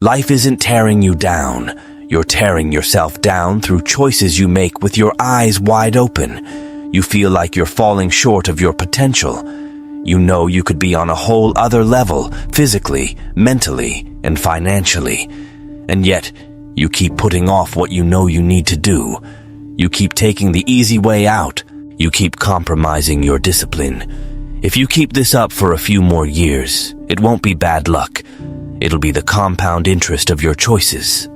Life isn't tearing you down. You're tearing yourself down through choices you make with your eyes wide open. You feel like you're falling short of your potential. You know you could be on a whole other level, physically, mentally, and financially. And yet, you keep putting off what you know you need to do. You keep taking the easy way out. You keep compromising your discipline. If you keep this up for a few more years, it won't be bad luck. It'll be the compound interest of your choices.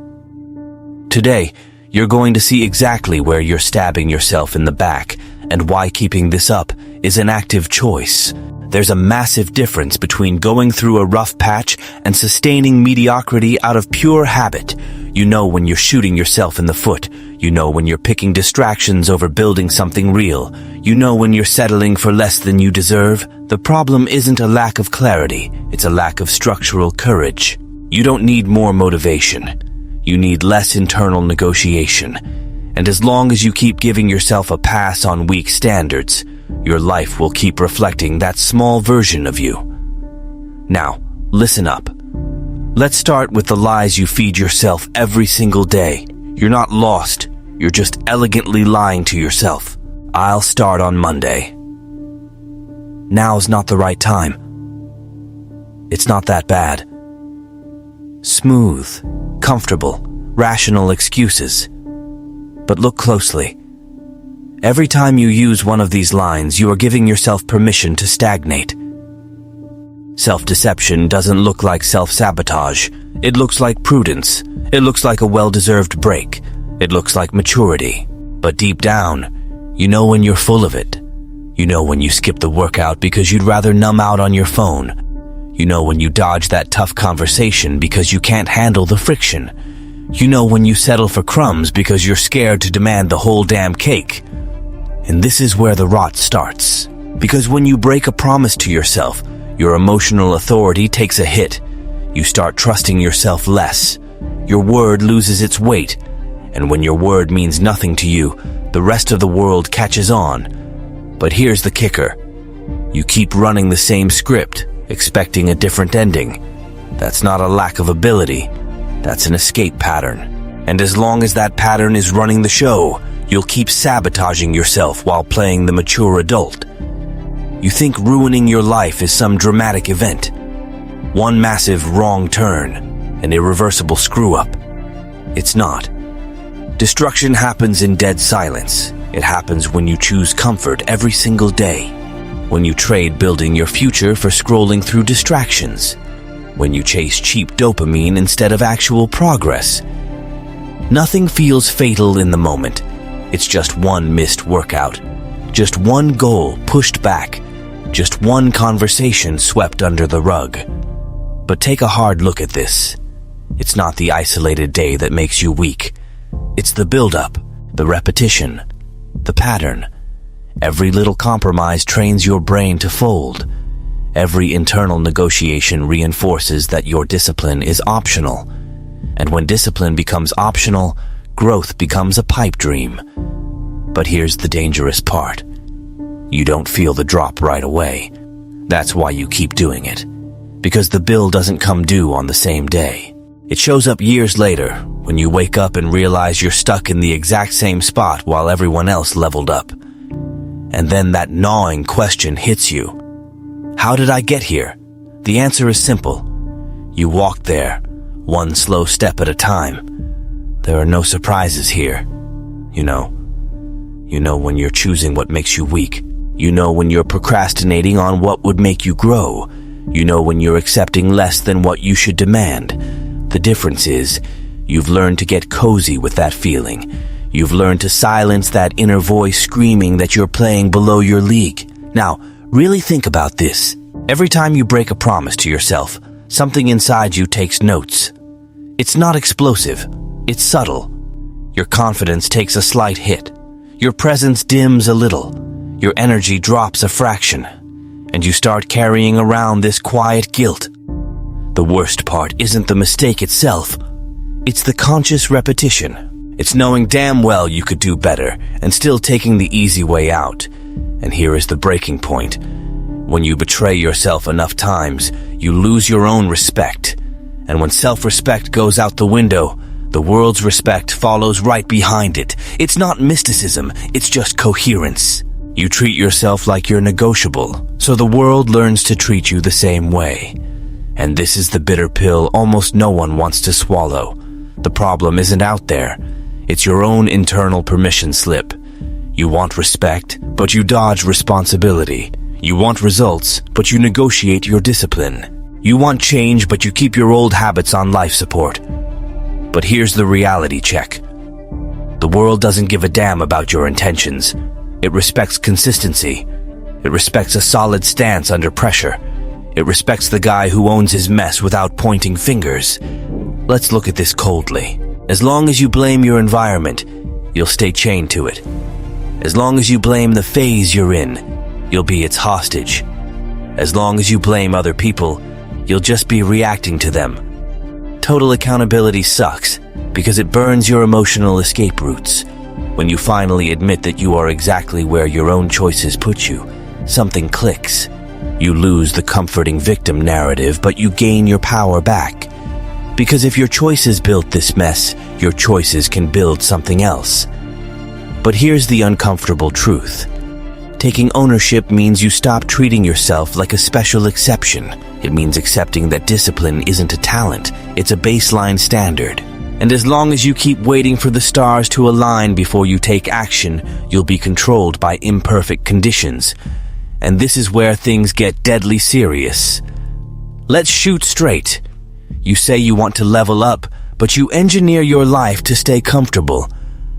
Today, you're going to see exactly where you're stabbing yourself in the back and why keeping this up is an active choice. There's a massive difference between going through a rough patch and sustaining mediocrity out of pure habit. You know when you're shooting yourself in the foot. You know when you're picking distractions over building something real. You know when you're settling for less than you deserve. The problem isn't a lack of clarity. It's a lack of structural courage. You don't need more motivation. You need less internal negotiation. And as long as you keep giving yourself a pass on weak standards, your life will keep reflecting that small version of you. Now, listen up. Let's start with the lies you feed yourself every single day. You're not lost. You're just elegantly lying to yourself. I'll start on Monday. Now's not the right time. It's not that bad. Smooth, comfortable, rational excuses. But look closely. Every time you use one of these lines, you are giving yourself permission to stagnate. Self-deception doesn't look like self-sabotage. It looks like prudence. It looks like a well-deserved break. It looks like maturity. But deep down, you know when you're full of it. You know when you skip the workout because you'd rather numb out on your phone. You know when you dodge that tough conversation because you can't handle the friction. You know when you settle for crumbs because you're scared to demand the whole damn cake. And this is where the rot starts. Because when you break a promise to yourself, your emotional authority takes a hit. You start trusting yourself less. Your word loses its weight. And when your word means nothing to you, the rest of the world catches on. But here's the kicker. You keep running the same script, expecting a different ending. That's not a lack of ability. That's an escape pattern. And as long as that pattern is running the show, you'll keep sabotaging yourself while playing the mature adult. You think ruining your life is some dramatic event. One massive wrong turn, an irreversible screw-up. It's not. Destruction happens in dead silence. It happens when you choose comfort every single day. When you trade building your future for scrolling through distractions. When you chase cheap dopamine instead of actual progress. Nothing feels fatal in the moment. It's just one missed workout. Just one goal pushed back. Just one conversation swept under the rug. But take a hard look at this. It's not the isolated day that makes you weak. It's the build-up, the repetition, the pattern. Every little compromise trains your brain to fold. Every internal negotiation reinforces that your discipline is optional. And when discipline becomes optional, growth becomes a pipe dream. But here's the dangerous part. You don't feel the drop right away. That's why you keep doing it. Because the bill doesn't come due on the same day. It shows up years later, when you wake up and realize you're stuck in the exact same spot while everyone else leveled up. And then that gnawing question hits you. How did I get here? The answer is simple. You walked there, one slow step at a time. There are no surprises here. You know when you're choosing what makes you weak. You know when you're procrastinating on what would make you grow. You know when you're accepting less than what you should demand. The difference is, you've learned to get cozy with that feeling. You've learned to silence that inner voice screaming that you're playing below your league. Now, really think about this. Every time you break a promise to yourself, something inside you takes notes. It's not explosive. It's subtle. Your confidence takes a slight hit. Your presence dims a little. Your energy drops a fraction. And you start carrying around this quiet guilt. The worst part isn't the mistake itself. It's the conscious repetition. It's knowing damn well you could do better and still taking the easy way out. And here is the breaking point. When you betray yourself enough times, you lose your own respect. And when self-respect goes out the window, the world's respect follows right behind it. It's not mysticism, it's just coherence. You treat yourself like you're negotiable, so the world learns to treat you the same way. And this is the bitter pill almost no one wants to swallow. The problem isn't out there. It's your own internal permission slip. You want respect, but you dodge responsibility. You want results, but you negotiate your discipline. You want change, but you keep your old habits on life support. But here's the reality check. The world doesn't give a damn about your intentions. It respects consistency. It respects a solid stance under pressure. It respects the guy who owns his mess without pointing fingers. Let's look at this coldly. As long as you blame your environment, you'll stay chained to it. As long as you blame the phase you're in, you'll be its hostage. As long as you blame other people, you'll just be reacting to them. Total accountability sucks because it burns your emotional escape routes. When you finally admit that you are exactly where your own choices put you, something clicks. You lose the comforting victim narrative, but you gain your power back. Because if your choices built this mess, your choices can build something else. But here's the uncomfortable truth. Taking ownership means you stop treating yourself like a special exception. It means accepting that discipline isn't a talent, it's a baseline standard. And as long as you keep waiting for the stars to align before you take action, you'll be controlled by imperfect conditions. And this is where things get deadly serious. Let's shoot straight. You say you want to level up, but you engineer your life to stay comfortable.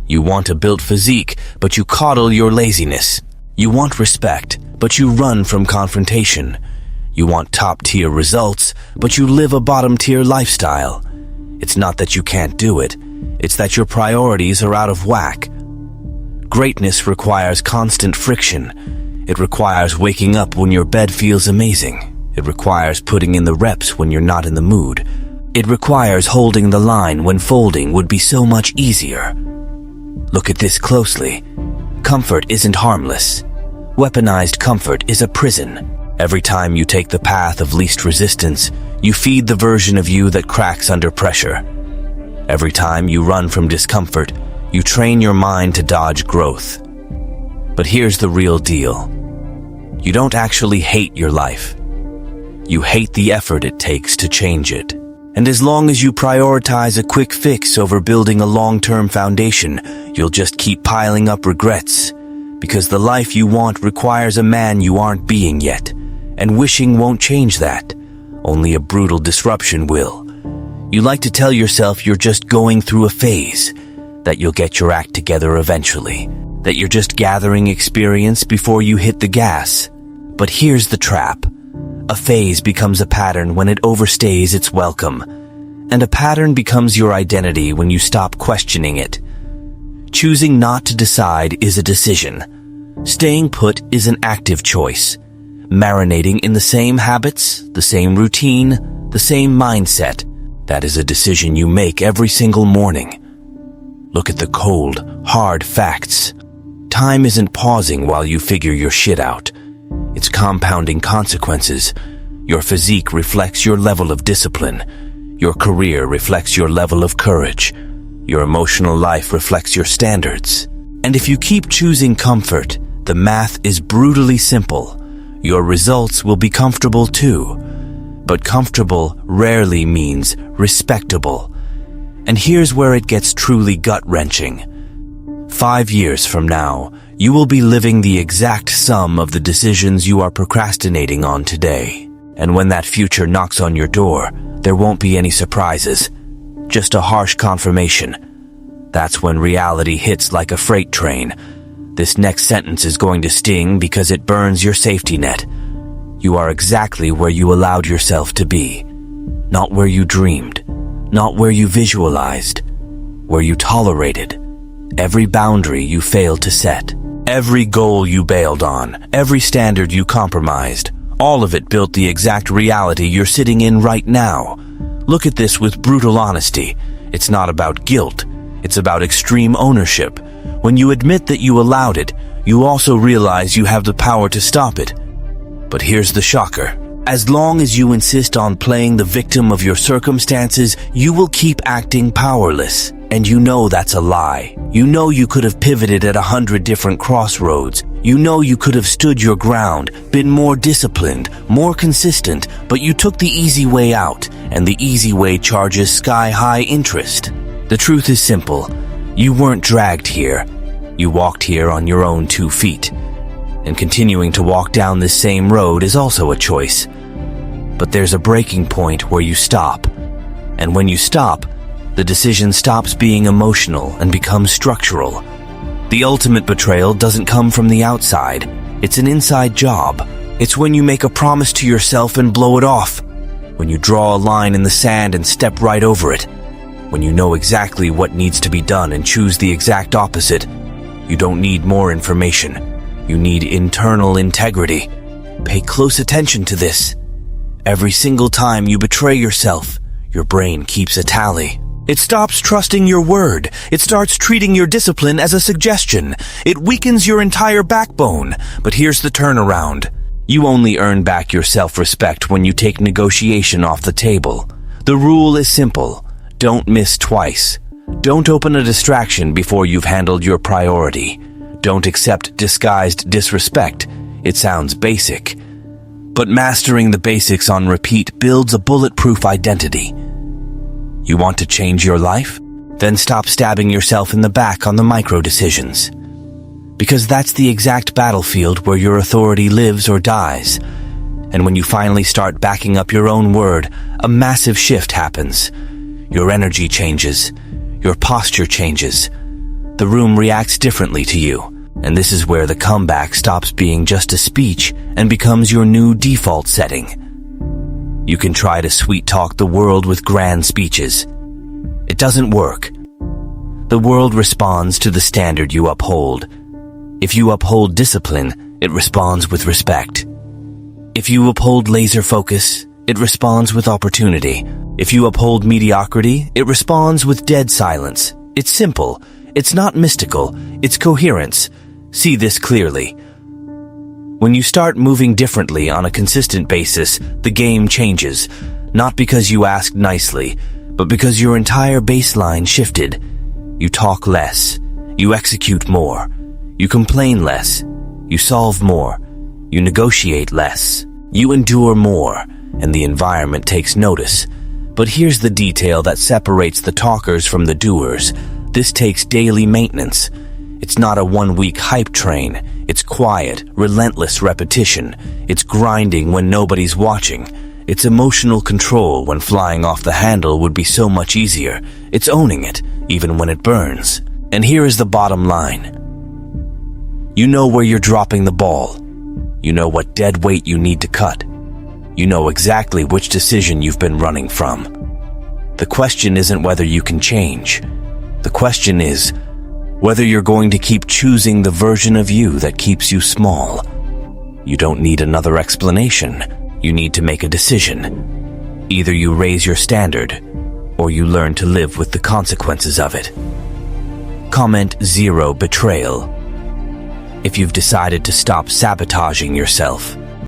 You want a built physique, but you coddle your laziness. You want respect, but you run from confrontation. You want top-tier results, but you live a bottom-tier lifestyle. It's not that you can't do it, it's that your priorities are out of whack. Greatness requires constant friction. It requires waking up when your bed feels amazing. It requires putting in the reps when you're not in the mood. It requires holding the line when folding would be so much easier. Look at this closely. Comfort isn't harmless. Weaponized comfort is a prison. Every time you take the path of least resistance, you feed the version of you that cracks under pressure. Every time you run from discomfort, you train your mind to dodge growth. But here's the real deal. You don't actually hate your life. You hate the effort it takes to change it. And as long as you prioritize a quick fix over building a long-term foundation, you'll just keep piling up regrets. Because the life you want requires a man you aren't being yet. And wishing won't change that. Only a brutal disruption will. You like to tell yourself you're just going through a phase. That you'll get your act together eventually. That you're just gathering experience before you hit the gas. But here's the trap. A phase becomes a pattern when it overstays its welcome. And a pattern becomes your identity when you stop questioning it. Choosing not to decide is a decision. Staying put is an active choice. Marinating in the same habits, the same routine, the same mindset, that is a decision you make every single morning. Look at the cold, hard facts. Time isn't pausing while you figure your shit out. It's compounding consequences. Your physique reflects your level of discipline. Your career reflects your level of courage. Your emotional life reflects your standards. And if you keep choosing comfort, the math is brutally simple. Your results will be comfortable too. But comfortable rarely means respectable. And here's where it gets truly gut-wrenching. 5 years from now, you will be living the exact sum of the decisions you are procrastinating on today. And when that future knocks on your door, there won't be any surprises. Just a harsh confirmation. That's when reality hits like a freight train. This next sentence is going to sting because it burns your safety net. You are exactly where you allowed yourself to be. Not where you dreamed. Not where you visualized. Where you tolerated. Every boundary you failed to set. Every goal you bailed on. Every standard you compromised. All of it built the exact reality you're sitting in right now. Look at this with brutal honesty. It's not about guilt. It's about extreme ownership. When you admit that you allowed it, you also realize you have the power to stop it. But here's the shocker. As long as you insist on playing the victim of your circumstances, you will keep acting powerless. And you know that's a lie. You know you could have pivoted at 100 different crossroads. You know you could have stood your ground, been more disciplined, more consistent, but you took the easy way out, and the easy way charges sky-high interest. The truth is simple. You weren't dragged here. You walked here on your own 2 feet. And continuing to walk down this same road is also a choice. But there's a breaking point where you stop. And when you stop, the decision stops being emotional and becomes structural. The ultimate betrayal doesn't come from the outside. It's an inside job. It's when you make a promise to yourself and blow it off. When you draw a line in the sand and step right over it. When you know exactly what needs to be done and choose the exact opposite. You don't need more information. You need internal integrity. Pay close attention to this. Every single time you betray yourself, your brain keeps a tally. It stops trusting your word. It starts treating your discipline as a suggestion. It weakens your entire backbone. But here's the turnaround. You only earn back your self-respect when you take negotiation off the table. The rule is simple. Don't miss twice. Don't open a distraction before you've handled your priority. Don't accept disguised disrespect. It sounds basic. But mastering the basics on repeat builds a bulletproof identity. You want to change your life? Then stop stabbing yourself in the back on the micro decisions. Because that's the exact battlefield where your authority lives or dies. And when you finally start backing up your own word, a massive shift happens. Your energy changes. Your posture changes. The room reacts differently to you. And this is where the comeback stops being just a speech and becomes your new default setting. You can try to sweet-talk the world with grand speeches. It doesn't work. The world responds to the standard you uphold. If you uphold discipline, it responds with respect. If you uphold laser focus, it responds with opportunity. If you uphold mediocrity, it responds with dead silence. It's simple. It's not mystical. It's coherence. See this clearly. When you start moving differently on a consistent basis, the game changes. Not because you asked nicely, but because your entire baseline shifted. You talk less. You execute more. You complain less. You solve more. You negotiate less. You endure more, and the environment takes notice. But here's the detail that separates the talkers from the doers. This takes daily maintenance. It's not a one-week hype train. It's quiet, relentless repetition. It's grinding when nobody's watching. It's emotional control when flying off the handle would be so much easier. It's owning it, even when it burns. And here is the bottom line. You know where you're dropping the ball. You know what dead weight you need to cut. You know exactly which decision you've been running from. The question isn't whether you can change. The question is whether you're going to keep choosing the version of you that keeps you small. You don't need another explanation. You need to make a decision. Either you raise your standard, or you learn to live with the consequences of it. Comment 0 betrayal. If you've decided to stop sabotaging yourself,